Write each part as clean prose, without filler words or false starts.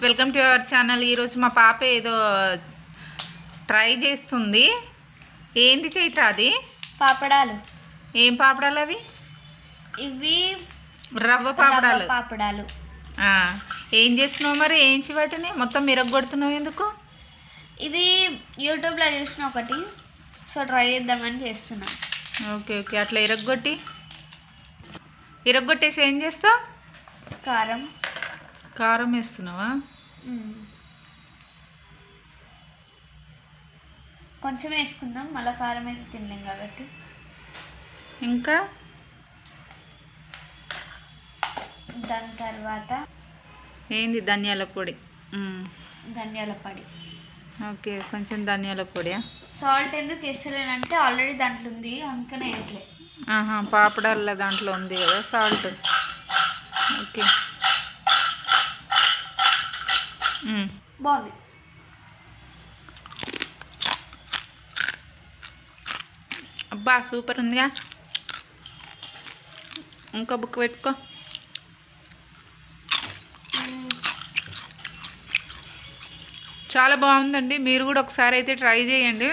Welcome to our channel. ఈరోజు మా పాప ఏదో ట్రై చేస్తుంది. ఏంది చైత్ర అది? పాపడాలు. ఏం పాపడాలు అవి? ఇవి రవ్వ పాపడాలు. ఏం చేస్తున్నావు మరి? ఏంచి వాటిని మొత్తం మిరగొడుతున్నావు ఎందుకు? ఇది యూట్యూబ్లో చూసిన ఒకటి, సో ట్రై చేద్దామని చేస్తున్నా. ఓకే ఓకే, అట్లా ఇరగొట్టేసి ఏం చేస్తావు? కారం వేస్తున్నావా? కొంచెం వేసుకుందాం, మళ్ళీ కారం అయితే తినలేం కాబట్టి. ఇంకా దాని తర్వాత ఏంది? ధనియాల పొడి. ఓకే, కొంచెం ధనియాల పొడియా? సాల్ట్ ఎందుకు వేస్తలేనంటే ఆల్రెడీ దాంట్లో ఉంది, అందుకనే వేయట్లే. పాపడాల దాంట్లో ఉంది కదా సాల్ట్. ఓకే, బాగుంది. అబ్బా సూపర్ ఉందిగా. ఇంకా బుక్ పెట్టుకో. చాలా బాగుందండి, మీరు కూడా ఒకసారి అయితే ట్రై చేయండి.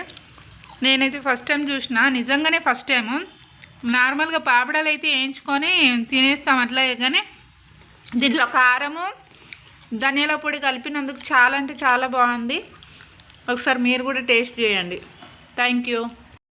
నేనైతే ఫస్ట్ టైం చూసిన, నిజంగానే ఫస్ట్ టైము. నార్మల్గా పాపడాలు అయితే వేయించుకొని తినేస్తాం అట్లా, కానీ దీంట్లో కారము ధనియాల పొడి కలిపినందుకు చాలా అంటే చాలా బాగుంది. ఒకసారి మీరు కూడా టేస్ట్ చేయండి. Thank you.